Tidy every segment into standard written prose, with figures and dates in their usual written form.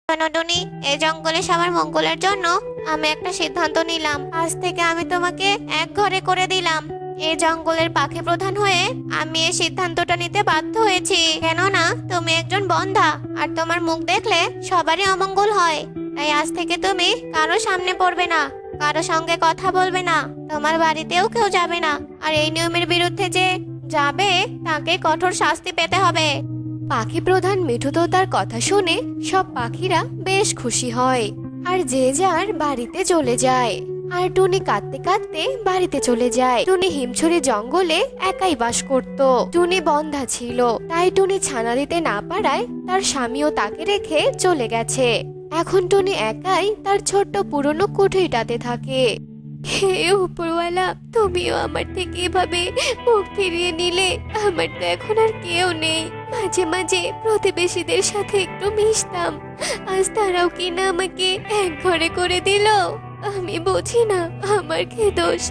টুনি, এই জঙ্গলে সবার মঙ্গলের জন্য আমি একটা সিদ্ধান্ত নিলাম। আজ থেকে আমি তোমাকে এক ঘরে করে দিলাম। এই জঙ্গলের পাখি প্রধান হয়ে আমি এই সিদ্ধান্তটা নিতে বাধ্য হয়েছি, কেননা তুমি একজন বন্ধা, আর তোমার মুখ দেখলে সবারই অমঙ্গল হয়। তাই আজ থেকে তুমি কারো সামনে পড়বে না, কারো সঙ্গে কথা বলবে না, তোমার বাড়িতেও কেউ যাবে না। আর এই নিয়মের বিরুদ্ধে যে যাবে তাকে কঠোর শাস্তি পেতে হবে। পাখি প্রধান মিঠু তোতার কথা শুনে সব পাখিরা বেশ খুশি হয় আর যে যার বাড়িতে চলে যায়। আর টুনি কাঁদতে কাঁদতে বাড়িতে চলে যায়। টুনি হিমছড়ি জঙ্গলে একাই বাস করত। টুনি বন্ধা ছিল, তাই টুনি ছানা দিতে না পারায় তার স্বামীও তাকে রেখে চলে গেছে। এখন টুনি একাই তার ছোট্ট পুরনো কুঠিরটাতে থাকে। হে উপরওয়ালা, তুমিও আমার থেকে এভাবে মুখ ফিরিয়ে নিলে। আমার তো এখন আর কেউ নেই। মাঝে মাঝে প্রতিবেশীদের সাথে একটু মিশতাম, আজ তারাও কিনা আমাকে এক ঘরে করে দিল। আমি বুঝি না আমার কি দোষ।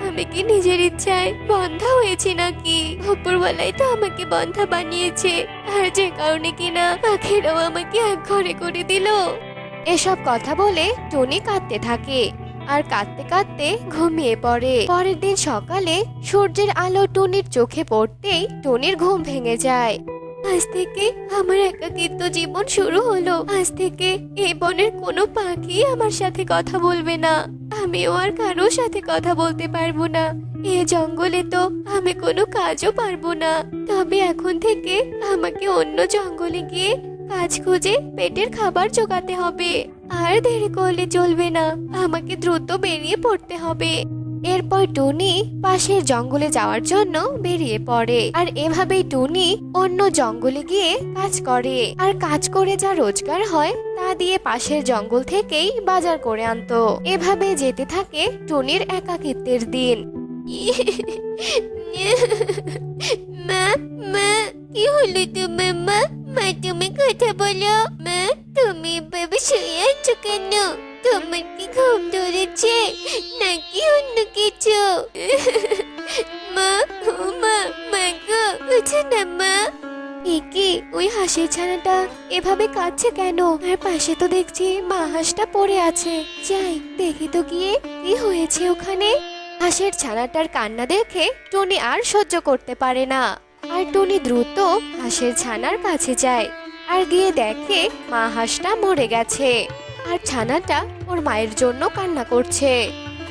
আমি কি নিজের ইচ্ছায় বন্ধা হয়েছি নাকি? উপরওয়ালাই তো আমাকে বন্ধা বানিয়েছে, আর যে কারণে কিনা পাখিরাও আমাকে এক ঘরে করে দিল। এসব কথা বলে টুনি কাঁদতে থাকে আর কাঁদতে কাঁদতে ঘুমিয়ে পড়ে। পরের দিন সকালে সূর্যের আলো টুনির চোখে পড়তেই টুনির ঘুম ভেঙে যায়। আজ থেকে আমার একাকিত্ব জীবন শুরু হলো। আজ থেকে এই বনের কোনো পাখি আমার সাথে কথা বলবে না। আমিও আর কারোর সাথে কথা বলতে পারবো না। এ জঙ্গলে তো আমি কোনো কাজও পারবো না। তবে এখন থেকে আমাকে অন্য জঙ্গলে গিয়ে কাজ খুঁজে পেটের খাবার জোগাতে হবে। আর দেরি করলে চলবে না, আমাকে দ্রুত বেরিয়ে পড়তে হবে। এরপর টুনি পাশের জঙ্গলে যাওয়ার জন্য বেরিয়ে পড়ে। আর এভাবেই টুনি অন্য জঙ্গলে গিয়ে কাজ করে। আর কাজ করে যা রোজগার হয় তা দিয়ে পাশের জঙ্গল থেকেই বাজার করে আনতো। এভাবে যেতে থাকে টুনির একাকিত্বের দিন। মা, মা, কি হলো তোমার? মা, মা, তুমি কথা বলো। মা, তুমি এভাবে শুয়ে আছো কেন? তোমার কি ঘুম ধরেছে নাকি অন্য কিছু? মা, ও মা, মা গো, উঠো না মা। একি ওই হাঁসের ছানাটা এভাবে কাঁদছে কেন? আর পাশে তো দেখছি মা হাঁসটা পড়ে আছে। যাই দেখি তো গিয়ে কি হয়েছে ওখানে। হাঁসের ছানাটার কান্না দেখে টুনি আর সহ্য করতে পারে না। আর টুনি দ্রুত হাঁসের ছানার কাছে যায় আর গিয়ে দেখে মা হাঁসটা মরে গেছে। আর ছানাটা ওর মায়ের জন্য কান্না করছে।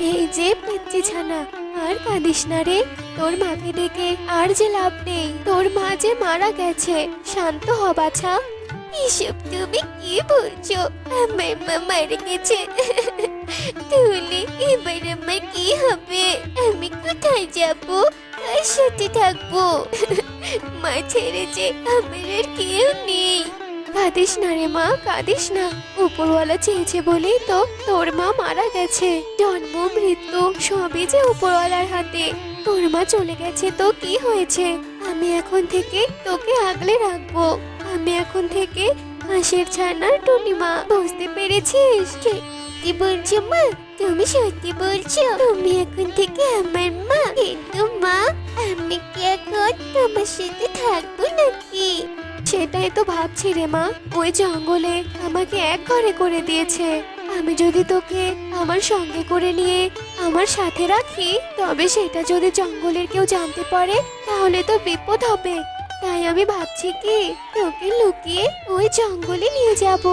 এই যে পিচ্চি ছানা, আর কাঁদিস না রে। তোর মাকে ডেকে আর যে লাভ নেই, তোর মা যে মারা গেছে। শান্ত হ বাছা। এসব তুমি কি বলছো? আমার মা মারা গেছে? তাহলে এবার আমার কি হবে? আমি কোথায় যাব? কার সাথে থাকবো? মা ছেড়ে যে আমার আর কেউ নেই। কাঁদিস না রে মা, কাঁদিস না। উপরওয়ালা চেয়েছে বলেই তো তোর মা মারা গেছে। জন্ম মৃত্যু সবই যে উপরওয়ালার হাতে। তোর মা চলে গেছে তো কি হয়েছে? আমি এখন থেকে তোকে আগলে রাখবো। আমি এখন থেকে হাঁসের ছানার টুনি মা, বুঝতে পেরেছিস? কি বলছো মা? তুমি সত্যি বলছো? তুমি এখন থেকে আমার মা? কিন্তু মা, আমি কি এখন তোমার সাথে থাকবো নাকি? সেটাই তো ভাবছি রে মা। ওই জঙ্গলে আমাকে এক ঘরে করে দিয়েছে। আমি যদি তোকে আমার সঙ্গে করে নিয়ে আমার সাথে রাখি, তবে সেটা যদি জঙ্গলের কেউ জানতে পারে তাহলে তো বিপদ হবে। তাই আমি ভাবছি কি তোকে লুকিয়ে ওই জঙ্গলে নিয়ে যাব।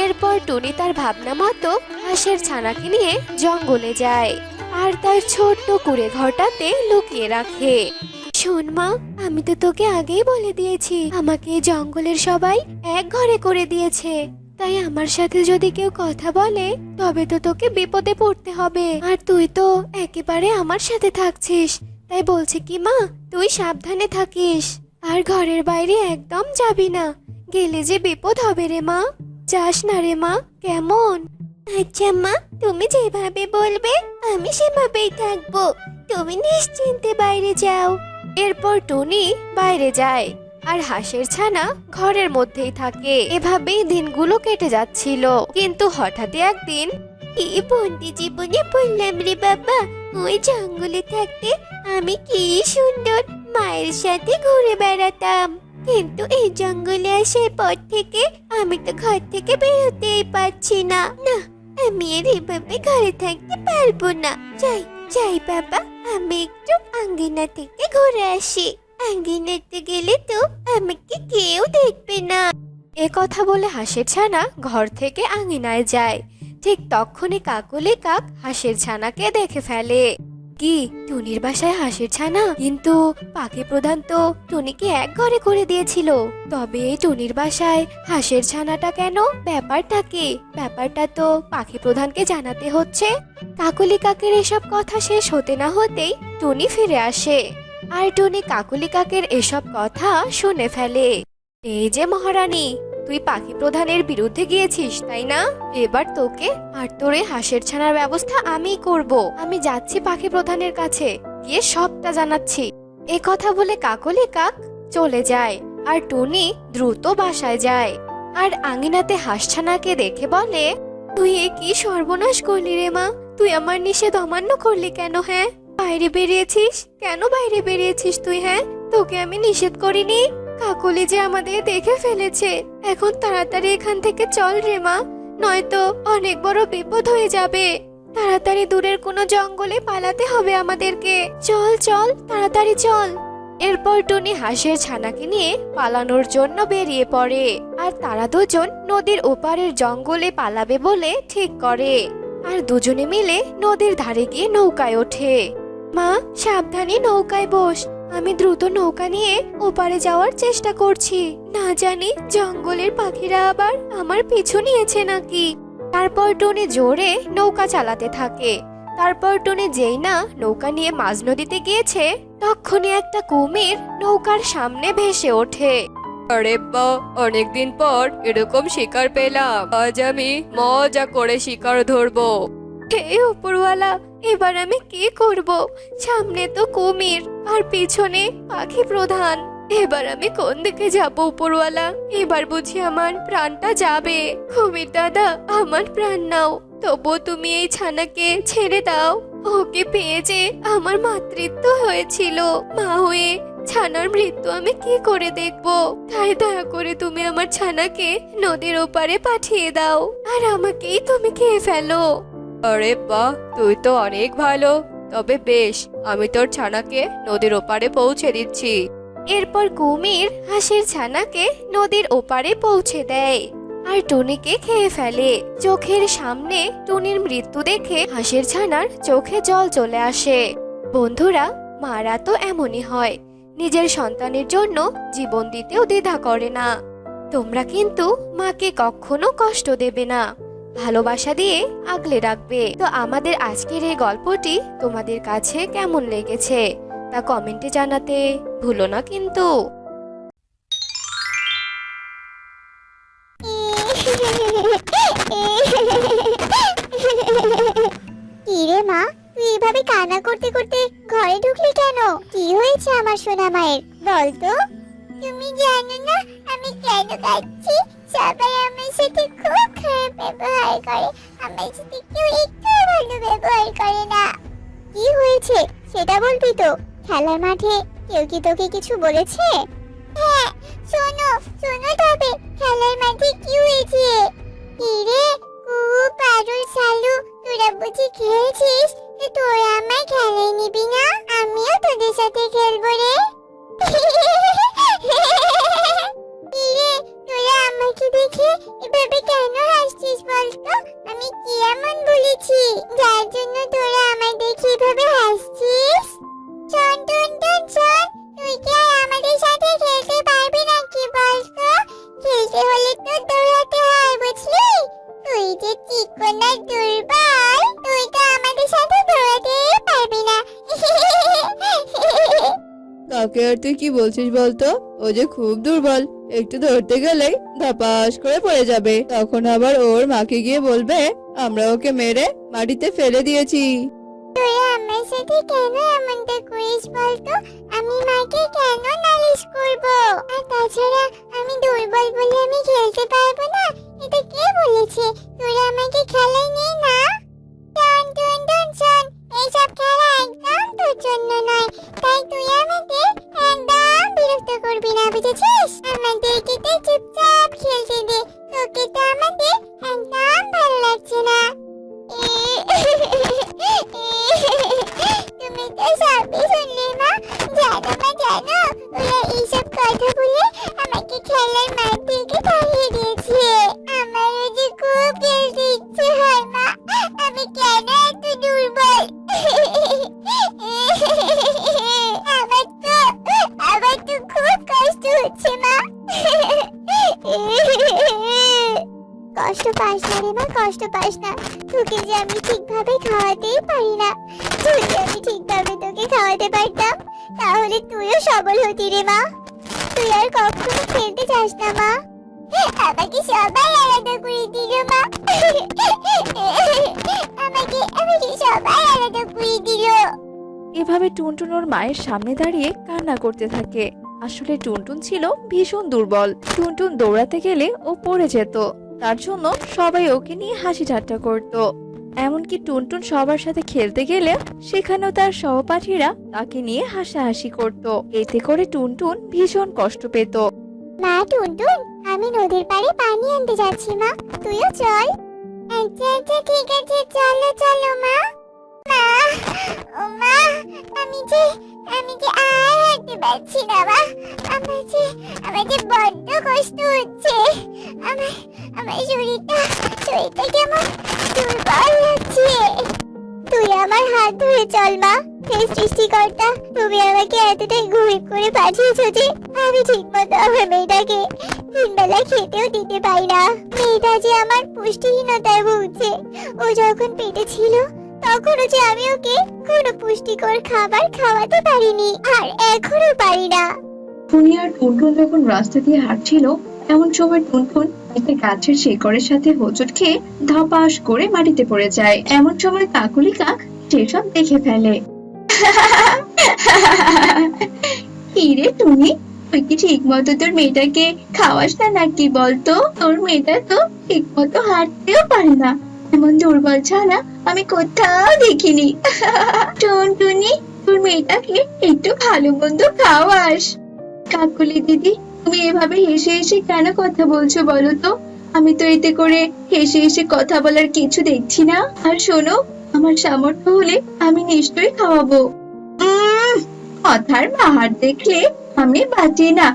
এরপর টুনি তার ভাবনা মতো হাঁসের ছানাকে নিয়ে জঙ্গলে যায় আর তার ছোট্ট কুঁড়ে ঘরটাতে লুকিয়ে রাখে। শোন মা, আমি তো তোকে আগেই বলে দিয়েছি আমাকে জঙ্গলের সবাই এক ঘরে করে দিয়েছে। তাই আমার সাথে যদি কেউ কথা বলে তবে তো তোকে বিপদে পড়তে হবে। আর তুই তো একেবারে আমার সাথে থাকছিস, তাই বলছি কি মা, তুই সাবধানে থাকিস। আর ঘরের বাইরে একদম যাবি না, গেলে যে বিপদ হবে রে মা। যাস না রে মা, কেমন? আচ্ছা মা, তুমি যেভাবে বলবে আমি সেভাবেই থাকবো। তুমি নিশ্চিন্তে বাইরে যাও। এরপর টুনি বাইরে যায় আর হাঁসের ছানা ঘরের মধ্যেই থাকে। এভাবেই দিনগুলো কেটে যাচ্ছিল। কিন্তু হঠাৎ একদিন, এই বন্দি জীবনে বললাম রে বাবা, ওই জঙ্গলে থাকতে আমি কি সুন্দর মায়ের সাথে ঘুরে বেড়াতাম। কিন্তু এই জঙ্গলে আসার পর থেকে আমি তো ঘর থেকে বের হতেই পারছি না। না, আমি আর এভাবে ঘরে থাকতে পারবো না। যাই যাই বাবা, আমি একটু আঙ্গিনা থেকে ঘুরে আসি। আঙ্গিনাতে গেলে তো আমাকে কেউ দেখবে না। এ কথা বলে হাঁসের ছানা ঘর থেকে আঙিনায় যায়। ঠিক তখনই কাকলি কাক হাঁসের ছানাকে দেখে ফেলে। কি, টুনির বাসায় হাঁসের ছানা? কিন্তু পাখি প্রধান তো টুনিকে এক ঘরে করে দিয়েছিল। তবে এই টুনির বাসায় হাঁসের ছানাটা কেন? ব্যাপারটা কি? ব্যাপারটা তো পাখি প্রধানকে জানাতে হচ্ছে। কাকলি কাকের এসব কথা শেষ হতে না হতেই টুনি ফিরে আসে। আর টুনি কাকলি কাকের এসব কথা শুনে ফেলে। এই যে মহারানী, তুই পাখি প্রধানের বিরুদ্ধে গিয়েছিস তাই না? এবার তোকে আর তোর এই হাঁসের ছানার ব্যবস্থা আমিই করব। আমি যাচ্ছি পাখি প্রধানের কাছে, গিয়ে সবটা জানাচ্ছি। এ কথা বলে কাকলি কাক চলে যায় আর টুনি দ্রুত বাসায় যায়। আর আঙিনাতে হাঁসছানাকে দেখে বলে, তুই এ কি সর্বনাশ করলি রে মা? তুই আমার নিষেধ অমান্য করলি কেন? হ্যাঁ, বাইরে বেরিয়েছিস কেন? বাইরে বেরিয়েছিস তুই? হ্যাঁ, তোকে আমি নিষেধ করিনি। কাকলি যে আমাদের দেখে ফেলেছে। এখন তাড়াতাড়ি এখান থেকে চল রে মা, নয়তো অনেক বড় বিপদ হয়ে যাবে। তাড়াতাড়ি দূরের কোনো জঙ্গলে পালাতে হবে আমাদেরকে। চল চল, তাড়াতাড়ি চল। এরপর টুনি হাঁসের ছানাকে নিয়ে পালানোর জন্য বেরিয়ে পড়ে। আর তারা দুজন নদীর ওপারের জঙ্গলে পালাবে বলে ঠিক করে। আর দুজনে মিলে নদীর ধারে গিয়ে নৌকায় ওঠে। মা, সাবধানে নৌকায় বস। আমি দ্রুত নৌকা নিয়ে ওপারে যাওয়ার চেষ্টা করছি। না জানি জঙ্গলের পাখিরা আবার আমার পিছু নিয়েছে নাকি। তারপর টুনি জোরে নৌকা চালাতে থাকে। তারপর টুনি যেই না নৌকা নিয়ে মাঝ নদীতে গিয়েছে, তখনই একটা কুমির নৌকার সামনে ভেসে ওঠে। আরে বা, অনেকদিন পর এরকম শিকার পেলাম। আজ আমি মজা করে শিকার ধরবো। হে উপরওয়ালা, এবার আমি কি করব? সামনে তো কুমির আর পিছনে পাখি প্রধান। এবার আমি কোন দিকে যাব উপরওয়ালা? এবার বুঝি আমার প্রাণটা যাবে। কুমির দাদা, আমার প্রাণ নাও, তবু তুমি এই ছানাকে ছেড়ে দাও। ওকে পেয়ে যে আমার মাতৃত্ব হয়েছিল, মা হয়ে ছানার মৃত্যু আমি কি করে দেখব? তাই দয়া করে তুমি আমার ছানাকে নদীর ওপারে পাঠিয়ে দাও, আর আমাকেই তুমি খেয়ে ফেলো। আরে বাহ, তুই তো অনেক ভালো। তবে বেশ, আমি তোর ছানাকে নদীর ওপারে পৌঁছে দিচ্ছি। এরপর কুমির হাঁসের ছানাকে নদীর ওপারে পৌঁছে দেয় আর টুনিকে খেয়ে ফেলে। চোখের সামনে টুনির মৃত্যু দেখে হাঁসের ছানার চোখে জল চলে আসে। বন্ধুরা, মারা তো এমনই হয়, নিজের সন্তানের জন্য জীবন দিতেও দ্বিধা করে না। তোমরা কিন্তু মাকে কখনো কষ্ট দেবে না, ভালোবাসা দিয়ে আগলে রাখবে। তো আমাদের আজকের এই গল্পটি তোমাদের কাছে কেমন লেগেছে তা কমেন্টে জানাতে ভুলো না কিন্তু। কিরে মা, তুই এভাবে কান্না করতে করতে ঘরে ঢুকলি কেন? কি হয়েছে আমার সোনা মায়ের, বল তো। তুমি জানো না আমি কেন কাঁদছি? সবাই আমার সাথে খুব খারাপ ব্যবহার করে, আমার সাথে কেউ একটু ভালো ব্যবহার করে না। কি হয়েছে সেটা বলবি তো? খেলার মাঠে কেউ কি তোকে কিছু বলেছে? হ্যাঁ, শোনো শোনো তবে খেলার মাঠে কি হয়েছে। কি রে খুব পাগল সালু, তোরা বুঝি খেলছিস? তোরা আমায় খেলায় নিবি না? আমিও তোদের সাথে খেলবো রে। কি রে, তোরা আমাকে দেখে এভাবে কেন হাসছিস বলতো? আমি কি এমন বলেছি যার জন্য তোরা আমায় দেখে এভাবে হাসছিস? শোন টুন টুন শোন, তুই কি আর আমাদের সাথে খেলতে পারবি নাকি বলতো? খেলতে হলে তো দৌড়াতে হয়, বুঝলি? তুই যে চিকন আর দুর্বল, তুই তো আমাদের সাথে দৌড়াতে পারবি না। কাকে আর তুই কি বলছিস বলতো? ও যে খুব দুর্বল, একটু ধরতে গেলেই ধপাস করে পড়ে যাবে। তখন আবার ওর মাকে গিয়ে বলবে আমরা ওকে মেরে মাটিতে ফেলে দিয়েছি। তুই আমার সাথে কেন এমনটা করিস বলতো? আমি মাকে কেন নালিশ করব? আর তাছাড়া আমি দুর্বল বলে আমি খেলতে পারবো না, এটা কে বলেছে? তোরা আমাকে খেলায় নে না। টন টন টন শোন, এইসব খেলা একদম তোর জন্য নয়, তাই তুই আমাকে একদম বিরক্ত করবি না। বুঝেছিস? আমাদেরকে তো চুপচাপ খেলতে দে, তোকে তো আমাদের একদম ভালো লাগছে না। তুমি তো সবই শুনলে মা। জানো মা, জানো ওরা এইসব কথা বলে আমাকে খেলার মাঠ থেকে তাড়িয়ে দিয়েছে। আমারও যে খুব খেলতে ইচ্ছে হয় মা, আমি কেন এত দুর্বল? আমার তো খুব কষ্ট হচ্ছে মা। কষ্ট পাস না রে মা, কষ্ট পাস না। তোকে যে আমি ঠিকভাবে খাওয়াতেই পারি না। যদি আমি ঠিকভাবে তোকে খাওয়াতে পারতাম তাহলে তুইও সবল হতি রে মা। তুই আর কখনো খেলতে চাস না মা। আমাকে সবাই আলাদা করে দিল মা। আমাকে সবাই আলাদা করে দিল। এভাবে টুনটুন ওর মায়ের সামনে দাঁড়িয়ে কান্না করতে থাকে। আসলে টুনটুন ছিল ভীষণ দুর্বল। টুনটুন দৌড়াতে গেলে ও পড়ে যেত, তার জন্য সবাই ওকে নিয়ে হাসি ঠাট্টা করত। এমনকি টুনটুন সবার সাথে খেলতে গেলে সেখানেও তার সহপাঠীরা তাকে নিয়ে হাসাহাসি করত। এতে করে টুনটুন ভীষণ কষ্ট পেত। মা টুনটুন, আমি নদীর পাড়ে পানি আনতে যাচ্ছি মা, তুইও চল। আচ্ছা আচ্ছা ঠিক আছে, চলো চলো মা। মা, ও মা, আমি যে আর হাঁটতে পারছি না মা। আমার যে বড্ড কষ্ট হচ্ছে। আমার শরীরটা কেমন দুর্বল লাগছে। তুই আমার হাত ধরে চল মা। হে সৃষ্টিকর্তা, তুমি আমাকে এতটাই গরিব করে পাঠিয়েছো যে আমি ঠিক মতো আমার মেয়েটাকে তিনবেলা খেতেও দিতে পারি না। মেয়েটা যে আমার পুষ্টিহীনতায় ভুগছে। ও যখন পেটে ছিল তখনও যে আমি ওকে কোনো পুষ্টিকর খাবার খাওয়াতে পারিনি, আর এখনো পারি না। টুনি আর টুনটুন যখন রাস্তা দিয়ে হাঁটছিল, এমন সময় টুনটুন একটা গাছের শিকড়ের সাথে হোঁচট খেয়ে ধপাস করে মাটিতে পড়ে যায়। এমন সময় কাকুলি কাক সেসব দেখে ফেলে। কি রে টুনি, তুই কি ঠিক মতো তোর মেয়েটাকে খাওয়াস না নাকি বলতো? তোর মেয়েটা তো ঠিক মতো হাঁটতেও পারে না। এমন দুর্বল ছাড়া আমি কোথাও দেখিনি। টুনটুনি, তোর মেয়েটাকে একটু ভালো মন্দ খাওয়াস। কাকুলি দিদি, তুমি এভাবে হেসে হেসে কেন কথা বলছো বলো তো? আমি তো এতে করে হেসে হেসে কথা বলার কিছু দেখছি না। আর শোনো, আমার সামর্থ্য হলে আমি নিশ্চয়ই খাওয়াবো। কথার বাহার দেখলে আমি বাঁচি না।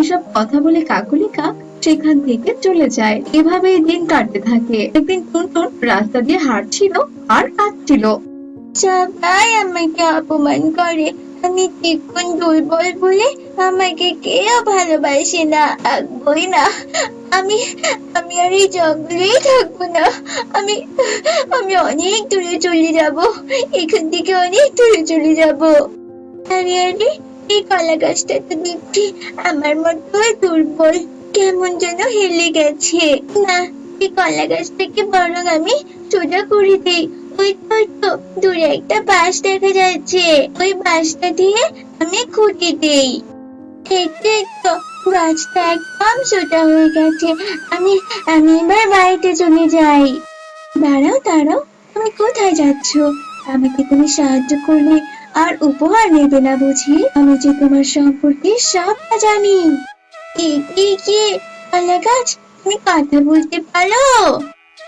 এসব কথা বলে কাকুলি কাক সেখান থেকে চলে যায়। এভাবে দিন কাটতে থাকে। একদিন টুনটুন রাস্তা দিয়ে হাঁটছিল আর কাঁদছিল। সবাই আমাকে অপমান করে, আমি চিকন দুর্বল বলে আমাকে কেউ ভালোবাসে না, থাকবোই না। আমি আর এই জঙ্গলেই থাকবো না। আমি অনেক দূরে চলে যাব, এখান থেকে অনেক দূরে চলে যাব। আরে আরে, এই কলা গাছটা তো দেখছি আমার মতো দুর্বল, কেমন যেন হেলে গেছে। না, এই কলা গাছটাকে বরং আমি সোজা করে দিই। ওই তো দূরে একটা বাঁশ দেখা যাচ্ছে, ওই বাঁশটা দিয়ে আমি খুঁটি দেই। এই তো গাছটা একদম সোজা হয়ে গেছে। আমি এবার বাড়িতে চলে যাই। দাঁড়াও, তুমি কোথায় যাচ্ছ? আমাকে তুমি সাহায্য করলে আর উপহার নেবে না বুঝি? আমি যে তোমার সম্পর্কে সবটা জানি। কে কলা গাছ, তুমি কথা বলতে পারো?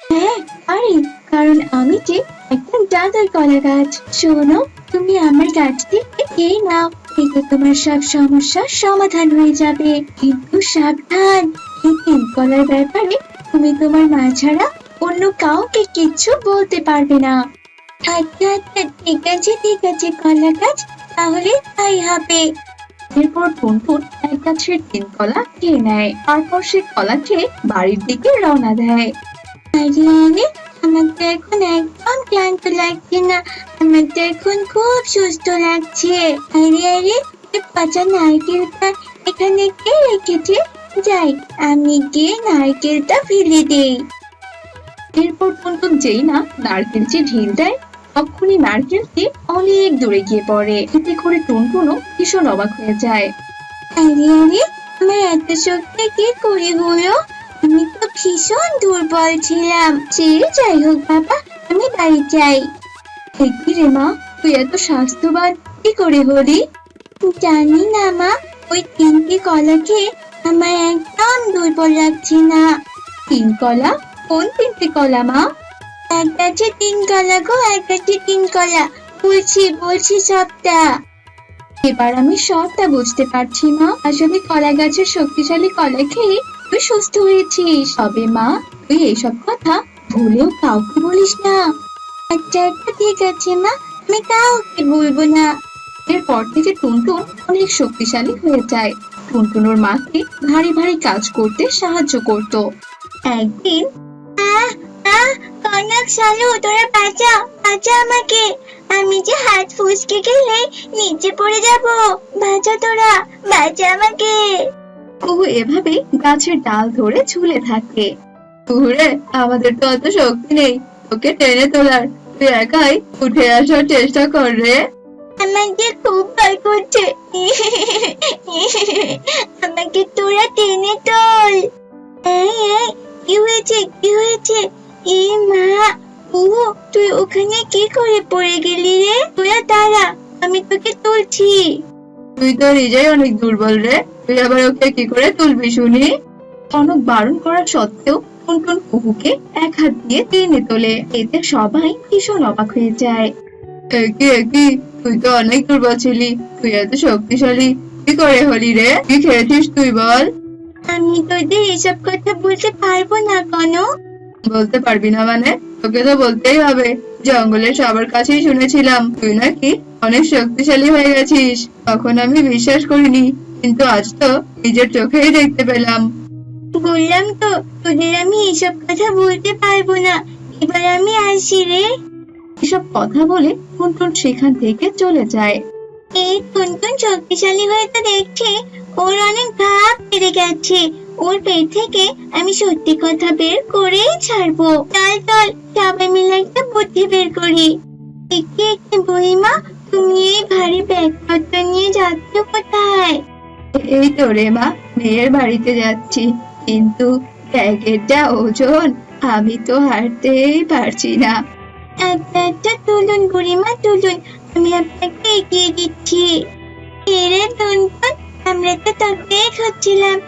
হ্যাঁ পারি, কারণ আমি যে একটা দাদার কলা গাছ। শোনো, তুমি আমার গাছটি খেয়ে নাও, এতে তোমার সব সমস্যার সমাধান হয়ে যাবে। কিন্তু সাবধান, এই তিন কলার ব্যাপারে তুমি তোমার মা ছাড়া অন্য কাউকে কিচ্ছু বলতে পারবে না। আচ্ছা ঠিক আছে কলা গাছ, তাহলে তাই হবে। এরপর টুনটুন এক গাছের তিন কলা খেয়ে নেয়। তারপর সে কলা খেয়ে বাড়ির দিকে রওনা দেয়। আরে আমার তো এখন একদম ক্লান্ত লাগছে না, আমার তো এখন খুব সুস্থ লাগছে। আরে পচা নারকেলটা এখানে কে রেখেছে? যাই, আমি গিয়ে নারকেলটা ফেলে দেই। এরপর টুনটুন যেই না নারকেলটি ঢিল দেয়, তখনই নারকেলটি অনেক দূরে গিয়ে পড়ে। এতে করে টুনটুনও ভীষণ অবাক হয়ে যায়। আরে আমার এত শক্তি কি করে হলো? আমি তো ভীষণ দুর্বল ছিলাম। যাই হোক বাবা, আমি বাড়ি যাই। কি রে মা, তুই এত স্বাস্থ্যবান কি করে হলি? জানি না মা, ওই 3টি কলাকে আমার একদম দুর্বল লাগছে না। 3 কলা? কোন 3টি কলা মা? এক গাছে 3 কলা গো, এক গাছে 3 কলা। বলছি সবটা। এবার আমি সবটা বুঝতে পারছি মা। আসলে কলা গাছের শক্তিশালী কলা খেয়ে তুই সুস্থ হয়েছিস। তবে মা, তুই এইসব কথা ভুলেও কাউকে বলিস না। আচ্ছা ঠিক আছে মা, আমি কাউকে বলবো না। এরপর থেকে টুনটুন অনেক শক্তিশালী হয়ে যায়। টুনটুন ওর মাকে ভারী ভারী কাজ করতে সাহায্য করত। একদিন, আহ আহ কনক শালু, তোরা বাঁচা আমাকে, আমি যে হাত ফুসকে গেলে নিচে পড়ে যাব। বাঁচা তোরা, বাঁচা আমাকে। কুহু এভাবে গাছের ডাল ধরে ঝুলে থাকে। কুহুরে, আমাদের তো অত শক্তি নেই তোকে টেনে তোলার, তুই একাই উঠে আসার চেষ্টা কর রে। আমাকে খুব ভয় করছে, আমাকে তোরা টেনে তোল। কি হয়েছে? এ মা, কুহু তুই ওখানে কি করে পড়ে গেলি রে? তোরা দাঁড়া, আমি তোকে তুলছি। তুই তো নিজেই অনেক দুর্বল রে, তুই আবার ওকে কি করে তুলবি শুনি? কনক বারণ করা সত্ত্বেও টুনটুন কুহুকে এক হাত দিয়ে টেনে তোলে। এতে সবাই ভীষণ অবাক হয়ে যায়। কি তুই তো অনেক দুর্বল ছিলি, তুই এত শক্তিশালী কি করে হলি রে? কি খেয়েছিস তুই বল? আমি তোদের এসব কথা বলতে পারবো না কনক। বলতে পারবি না মানে? তোকে তো বলতেই হবে। জঙ্গলের সবার কাছেই শুনেছিলাম তুই নাকি অনেক শক্তিশালী হয়ে গেছিস। তখন আমি বিশ্বাস করিনি, কিন্তু আজ তো নিজের চোখেই দেখতে পেলাম। বললাম তো তোদের আমি এসব কথা বলতে পারবো না। এবার আমি আসি রে। এসব কথা বলে টুনটুন সেখান থেকে চলে যায়। এই টুনটুন শক্তিশালী হয়ে তো দেখছি ওর অনেক ভাব বেড়ে গেছে। ওর পেট থেকে আমি সত্যি কথা বের করেই ছাড়বো। চল সবাই মিলে একটা বুদ্ধি বের করি। একটি বুড়িমা, তুমি এই ভারী ব্যাগপত্র নিয়ে যাচ্ছ কোথায়? এই তো রে মা, মেয়ের বাড়িতে যাচ্ছি, কিন্তু ব্যাগের যা ওজন, আমি তো হাঁটতেই পারছি না। আচ্ছা তুলুন বুড়িমা তুলুন, আমি আপনাকে এগিয়ে দিচ্ছি। এরে টুনটুন, আমরা তো তোকে খুঁজছিলাম।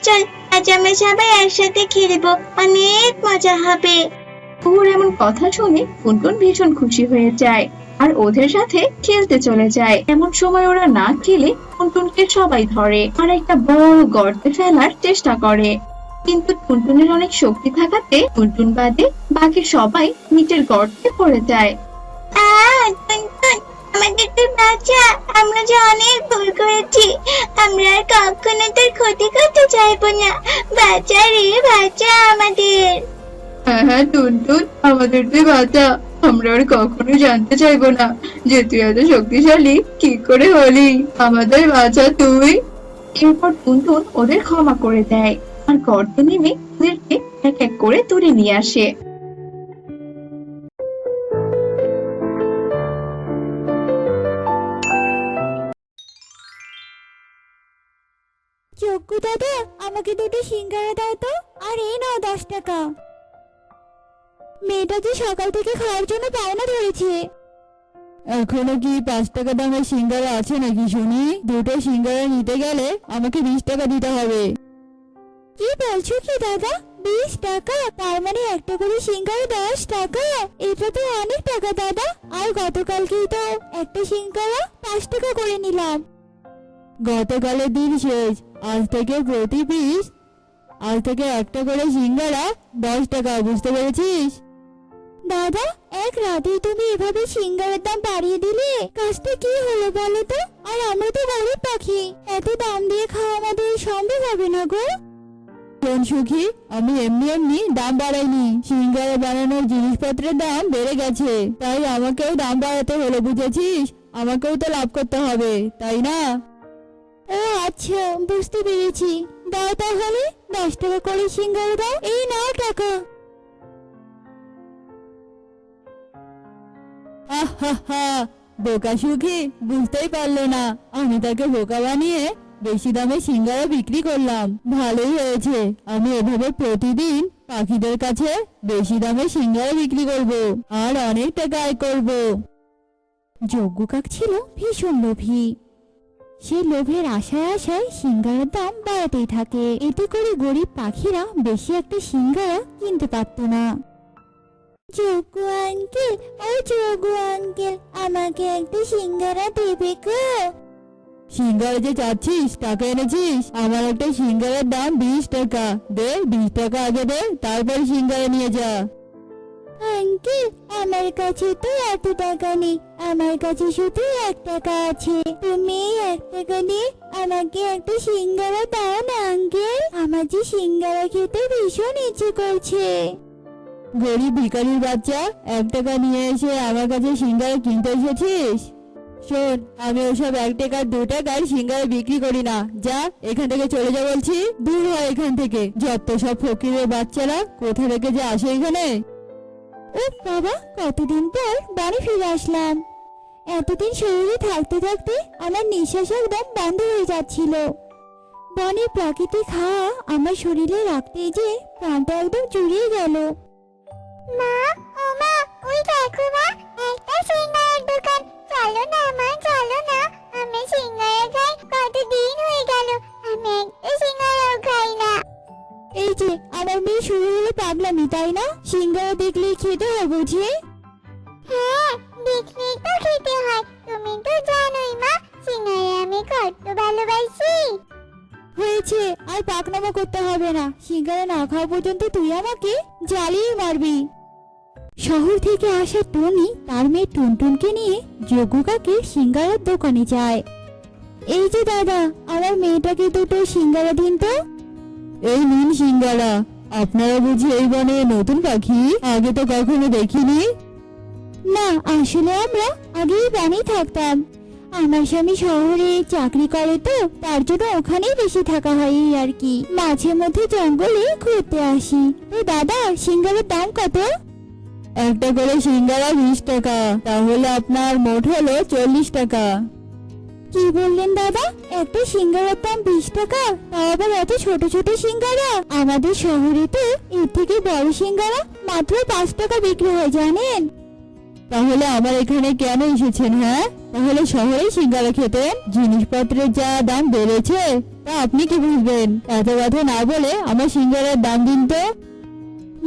চল আজ আমরা সবাই একসাথে খেলবো, অনেক মজা হবে। কুহুর এমন কথা শুনে টুনটুন ভীষণ খুশি হয়ে যায় আর ওদের সাথে খেলতে চলে যায়। এমন সময় ওরা না খেলে টুনটুনকে সবাই ধরে আর একটা বড় গর্তে ফেলার চেষ্টা করে। কিন্তু টুনটুনের অনেক শক্তি থাকাতে টুনটুন বাদে বাকি সবাই নিচের গর্তে পড়ে যায়। টুনটুন, আমাদের তুই বাঁচা, আমরা যে অনেক ভুল করেছি, আমরা আর কখনো তোর ক্ষতি করতে চাইবো না। বাঁচা রে, বাঁচা আমাদের। হ্যাঁ টুনটুন, আমাদের তুই বাঁচা, আমরা আর কখনো জানতে চাইবো না যে তুই এত শক্তিশালী কি করে হলি। আমাদের বাঁচা তুই। এরপর টুনটুন ওদের ক্ষমা করে দেয় আর গর্তে নেমে ওদেরকে এক এক করে তুলে নিয়ে আসে। যজ্ঞ দাদা, আমাকে দুটো সিঙ্গারা দাও তো। আর এই নাও 10 টাকা। মেয়েটা যে সকাল থেকে খাওয়ার জন্য বায়না ধরেছে। এখনো কি 5 টাকা দামের সিঙ্গারা আছে নাকি শুনি? দুটো সিঙ্গারা নিতে গেলে আমাকে 20 টাকা দিতে হবে। কি বলছো কি দাদা, 20 টাকা? তার মানে একটা করে সিঙ্গারা 10 টাকা? এটা তো অনেক টাকা দাদা। আর গতকালকেই তো একটা সিঙ্গারা 5 টাকা করে নিলাম। গতকালের দিন শেষ, আজ থেকে প্রতি পিস, আজ থেকে একটা করে সিঙ্গারা 10 টাকা, বুঝতে পেরেছিস? দাদা, এক রাতেই তুমি এভাবে সিঙ্গারার দাম বাড়িয়ে দিলে, কাজটা কি হলো বলো তো? আর আমরা তো গরিব পাখি, এত দাম দিয়ে খাওয়া আমাদের সম্ভব হবে না গো। শোন সুখী, আমি এমনি দাম বাড়াইনি, সিঙ্গারা বানানোর জিনিসপত্রের দাম বেড়ে গেছে, তাই আমাকেও দাম বাড়াতে হলো, বুঝেছিস? আমাকেও তো লাভ করতে হবে, তাই না? ও আচ্ছা, বুঝতে পেরেছি। দাও তাহলে 10 টাকা করে সিঙ্গারা দাও। এই নাও টাকা। আহা, বোকা সুখী বুঝতেই পারলো না, আমি তাকে বোকা বানিয়ে বেশি দামে সিঙ্গারা বিক্রি করলাম। ভালোই হয়েছে, আমি এভাবে প্রতিদিন পাখিদের কাছে বেশি দামে সিঙ্গারা বিক্রি করব আর অনেক টাকা আয় করব। যজ্ঞ কাক ছিল ভীষণ লোভী। সে লোভের আশায় আশায় সিঙ্গারার দাম বাড়াতেই থাকে। এতে করে গরিব পাখিরা বেশি একটা সিঙ্গারা কিনতে পারত না। যোগু আঙ্কেল, ও যোগু আঙ্কেল, আমাকে একটা সিঙ্গারা দেবে গো? সিঙ্গারা যে চাচ্ছিস, টাকা এনেছিস? আমার একটা সিঙ্গারার দাম 20 টাকা। দে 20 টাকা আগে দে, তারপর সিঙ্গারা নিয়ে যা। আঙ্কেল, আমার কাছে তো এত টাকা নেই, আমার কাছে শুধু 1 টাকা আছে। তুমি এই 1 টাকা দিয়ে আমাকে একটা সিঙ্গারা দাও না আঙ্কেল, আমার যে সিঙ্গারা খেতে ভীষণ ইচ্ছে করছে। গরিব ভিখারির বাচ্চা, 1 টাকা নিয়ে এসে আমার কাছে সিঙ্গারা কিনতে এসেছিস? শোন, আমি ওসব 1 টাকার 2 টাকার সিঙ্গারা বিক্রি করি না। যা এখান থেকে চলে যা বলছি, দূর হয় এখান থেকে। যত সব ফকিরের বাচ্চারা কোথা থেকে যে আসে এখানে। ও বাবা, কতদিন পর বাড়ি ফিরে আসলাম। এতদিন শহরে থাকতে থাকতে আমার নিঃশ্বাস একদম বন্ধ হয়ে যাচ্ছিল। বনের প্রাকৃতিক হাওয়া আমার শরীরে রাখতে যে প্রাণটা একদম জুড়িয়ে গেল। মা, ও মা, ওই দেখো মা, একটা সিঙ্গারার দোকান। চলো না মা, চলো না, আমি সিঙ্গারা খাই কতদিন হয়ে গেল, আমি একটা সিঙ্গারাও খাই না। এই যে আমার মেয়ে শুরু হলো পাগলামি, তাই না? সিঙ্গারা দেখলেই খেতে হয় বুঝি? হ্যাঁ, দেখলেই তো খেতে হয়। তুমি তো জানোই মা, সিঙ্গারা আমি কত ভালোবাসি। হয়েছে, আর পাকনামো করতে হবে না। সিঙ্গারা না খাওয়া পর্যন্ত তুই আমাকে জ্বালিয়ে মারবি। শহর থেকে আসা টনি তার মেয়ে টুনটুনকে নিয়ে যোগু কাকির সিঙ্গারার দোকানে যায়। এই যে দাদা, আমার মেয়েটাকে দুটো সিঙ্গারা দিন তো। এই নিন সিঙ্গারা। আপনারা বুঝি এই বনে নতুন পাখি? আগে তো কখনো দেখিনি। না, আসলে আমরা আগেই বনেই থাকতাম। আমার স্বামী শহরে চাকরি করে, তো তার জন্য ওখানেই বেশি থাকা হয় এই আর কি। মাঝে মধ্যে জঙ্গলে ঘুরতে আসি। তো দাদা, সিঙ্গারার দাম কত? একটা করে সিঙ্গারা 20 টাকা। তাহলে আপনার মোট হলো 40 টাকা। কি বললেন দাদা? একটা সিঙ্গারার দাম 20 টাকা, তাও আবার এত ছোট ছোট সিঙ্গারা? আমাদের শহরে তো এর থেকে বড় সিঙ্গারা মাত্র 5 টাকা বিক্রি হয় জানেন। তাহলে আমার এখানে কেন এসেছেন? হ্যাঁ, তাহলে শহরে সিঙ্গারা খেতেন। জিনিসপত্রের যা দাম বেড়েছে তা আপনি কি বুঝবেন? এত কথা না বলে আমার সিঙ্গারার দাম দিন তো।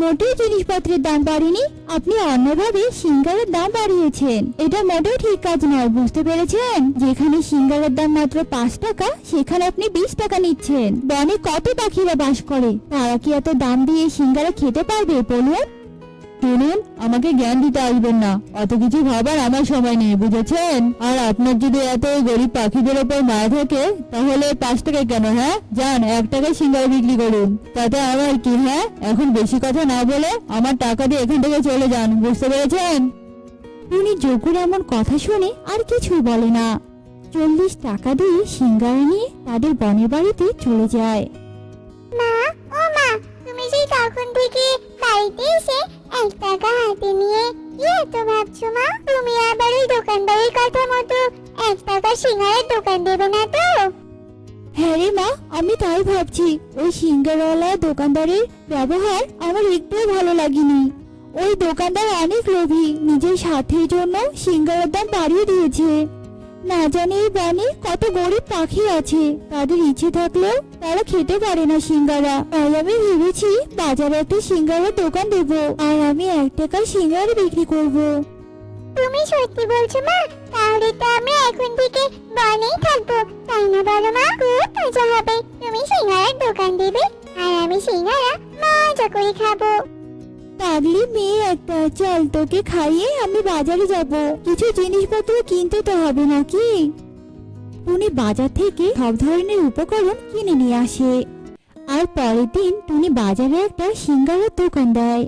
মোটেও জিনিসপত্রের দাম বাড়েনি, আপনি অন্যভাবে সিঙ্গারার দাম বাড়িয়েছেন। এটা মোটেও ঠিক কাজ নয়, বুঝতে পেরেছেন? যেখানে সিঙ্গারার দাম মাত্র 5 টাকা, সেখানে আপনি 20 টাকা নিচ্ছেন। বনে কত পাখিরা বাস করে, তারা কি এত দাম দিয়ে সিঙ্গারা খেতে পারবে বলুন? শুনুন, আমাকে জ্ঞান দিতে আসবেন না। অত কিছু ভাবার আমার সময় নেই, বুঝেছেন? আর আপনার যদি এত গরিব পাখিদের ওপর মায়া থাকে, তাহলে 5 টাকায় কেন? হ্যাঁ, যান 1 টাকায় সিঙ্গারা বিক্রি করুন। তাতে আমার কি? হ্যাঁ, এখন বেশি কথা না বলে আমার টাকা দিয়ে এখান থেকে চলে যান, বুঝতে পেরেছেন? উনি যোগুর এমন কথা শুনে আর কিছুই বলে না। 40 টাকা দিয়ে সিঙ্গারা নিয়ে তাদের বনের বাড়িতে চলে যায়। মা, ও মা, তুমি সেই তখন থেকে বাড়িতে এসে 1 টাকা হাতে নিয়ে কি এত ভাবছো মা? তুমি আবার ওই দোকানদারের কথা মতো 1 টাকা সিঙ্গারার দোকান দেবে না তো? হ্যাঁ রে মা, আমি তাই ভাবছি। ওই সিঙ্গারাওয়ালা দোকানদারের ব্যবহার আমার একটুও ভালো লাগেনি। ওই দোকানদার অনেক লোভী, নিজের স্বার্থের জন্য সিঙ্গারার দাম বাড়িয়ে দিয়েছে। না জানি এই বনে কত গরিব পাখি আছে, তাদের ইচ্ছে থাকলেও তারা খেতে পারে না সিঙ্গারা। তাই আমি ভেবেছি বাজারে একটা সিঙ্গারার দোকান দেব, আর আমি 1 টাকার সিঙ্গারা বিক্রি করব। তুমি সত্যি বলছো মা? তাহলে তো আমরা এখন থেকে বনেই থাকবো, তাই না বলো মা? খুব মজা হবে। তুমি সিঙ্গারার দোকান দেবে আর আমি সিঙ্গারা মজা করে খাবো। পাগলি মেয়ে একটা, চল তোকে খাইয়ে আমি বাজারে যাব। কিছু জিনিসপত্র কিনতে তো হবে নাকি? টুনি বাজার থেকে সব ধরনের উপকরণ কিনে নিয়ে আসে। আর পরের দিন টুনি বাজারে একটা সিঙ্গারার দোকান দেয়।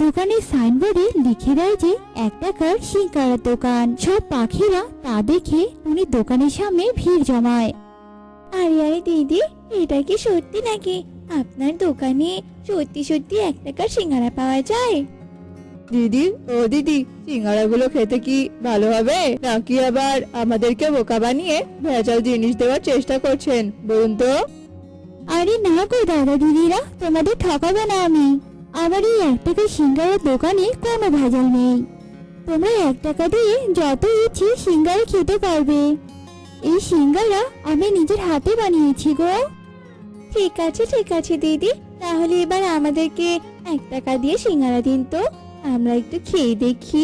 দোকানের সাইনবোর্ডে লিখে দেয় যে 1 টাকার সিঙ্গারার দোকান। সব পাখিরা তা দেখে টুনি দোকানের সামনে ভিড় জমায়। আরে আরে দিদি, এটা কি সত্যি নাকি? আপনার দোকানে সত্যি সত্যি 1 টাকার সিঙ্গারা পাওয়া যায়? দিদি, ও দিদি, সিঙ্গারাগুলো খেতে কি ভালো হবে, নাকি আবার আমাদেরকে বোকা বানিয়ে ভেজাল জিনিস দেওয়ার চেষ্টা করছেন? বলুন তো। আরে না গো দাদা দিদিরা, তোমাদের ঠকাবে না আমি। আমার এই 1 টাকার সিঙ্গারার দোকানে কোনো ভেজাল নেই। তোমরা 1 টাকা দিয়ে যত ইচ্ছে সিঙ্গারা খেতে পারবে। এই সিঙ্গারা আমি নিজের হাতে বানিয়েছি গো। ঠিক আছে দিদি, তাহলে এবার আমাদেরকে 1 টাকা দিয়ে সিঙ্গারা দিন তো, আমরা একটু খেয়ে দেখি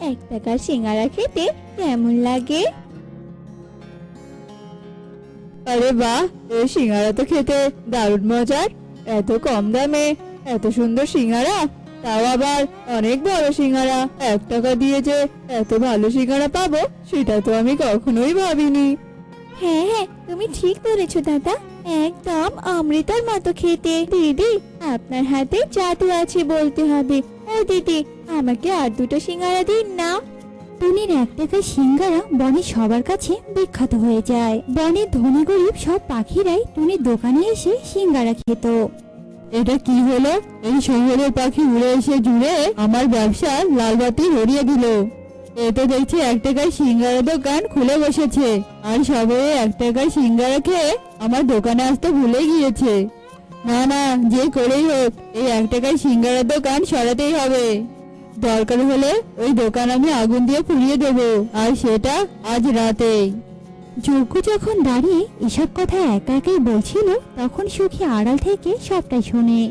1 টাকার সিঙ্গারা খেতে কেমন লাগে। আরে বাহ, এই সিঙ্গারা তো খেতে দারুণ মজার। এত কম দামে এত সুন্দর সিঙ্গারা, তাও আবার অনেক বড় সিঙ্গারা। 1 টাকা দিয়ে যে এত ভালো সিঙ্গারা পাবো সেটা তো আমি কখনোই ভাবিনি। হ্যাঁ, তুমি ঠিক বলেছো দাদা, একদম অমৃতর মতো খেতে। দিদি, আপনার হাতে জাদু আছে বলতে হবে। ও দিদি, আমাকে আর 2টো সিঙ্গারা দিন না। টুনির 1 টাকার সিঙ্গারা বনের সবার কাছে বিখ্যাত হয়ে যায়। বনের ধনী গরিব সব পাখিরাই টুনির দোকানে এসে সিঙ্গারা খেত। এটা কি হলো? এই শহরের পাখি উড়ে এসে জুড়ে আমার ব্যবসা লাল বাতি ধরিয়ে দিল। এ তো দেখছি 1 টাকার সিঙ্গারা দোকান খুলে বসেছে, আর সবাই 1 টাকার সিঙ্গারা খেয়ে আমার দোকানে আসতে ভুলে গিয়েছে। না না, যে করেই হোক এই 1 টাকার সিঙ্গারা দোকান সরাতেই হবে। দরকার হলে ওই দোকান আমি আগুন দিয়ে পুড়িয়ে দেবো, আর সেটা আজ রাতেই। যজ্ঞ যখন দাঁড়িয়ে এসব কথা একা একাই বলছিল, তখন সুখী আড়াল থেকে সবটাই শোনে।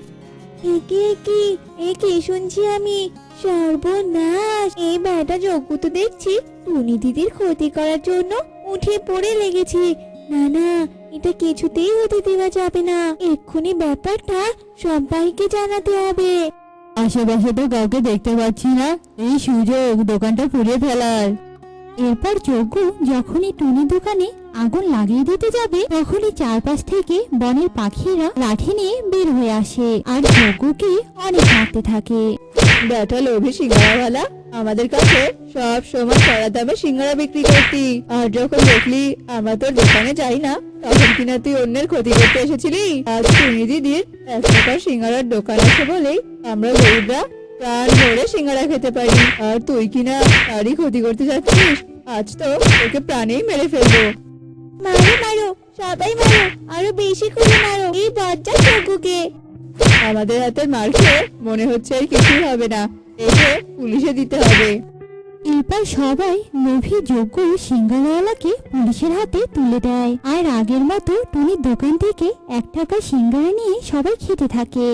একে শুনছি আমি, সর্বনাশ! এই বেটা যজ্ঞ তো দেখছি টুনি দিদির ক্ষতি করার জন্য উঠে পড়ে লেগেছে। না না, এটা কিছুতেই হতে দেওয়া যাবে না, এক্ষুনি ব্যাপারটা সবাইকে জানাতে হবে। আশেপাশে তো কাউকে দেখতে পাচ্ছি না, এই সুযোগ দোকানটা পুড়িয়ে ফেলার। এরপর যজ্ঞ যখনই টুনির দোকানে আগুন লাগিয়ে দিতে যাবে, তখনই চারপাশ থেকে বনের পাখিরা লাঠি নিয়ে বের হয়ে আসে আর যজ্ঞকে অনেক মারতে থাকে। ব্যাটা লোভী সিঙ্গারাওয়ালা, আমাদের কাছে সব সময় চড়া দামে সিঙ্গারা বিক্রি করতি, আর যখন দেখলি আমরা তোর দোকানে যাই না তখন কিনা তুই অন্যের ক্ষতি করতে এসেছিলি। আজ টুনি দিদির 1 টাকার সিঙ্গারার দোকান আছে বলেই আমরা গরিবরা প্রাণ ভরে সিঙ্গারা খেতে পারি, আর তুই কিনা তারই ক্ষতি করতে যাচ্ছিস। আজ তো তোকে প্রাণেই মেরে ফেলবো। মারো মারো, সবাই মারো, আরো বেশি করে মারো এই বজ্জাত যজ্ঞকে। আমাদের হাতের মার খেয়ে মনে হচ্ছে আর কিছুই হবে না, একে পুলিশে দিতে হবে। এরপর সবাই লোভী যজ্ঞ সিঙ্গারাওয়ালাকে পুলিশের হাতে তুলে দেয়, আর আগের মতো টুনির দোকান থেকে 1 টাকা সিঙ্গারা নিয়ে সবাই খেতে থাকে।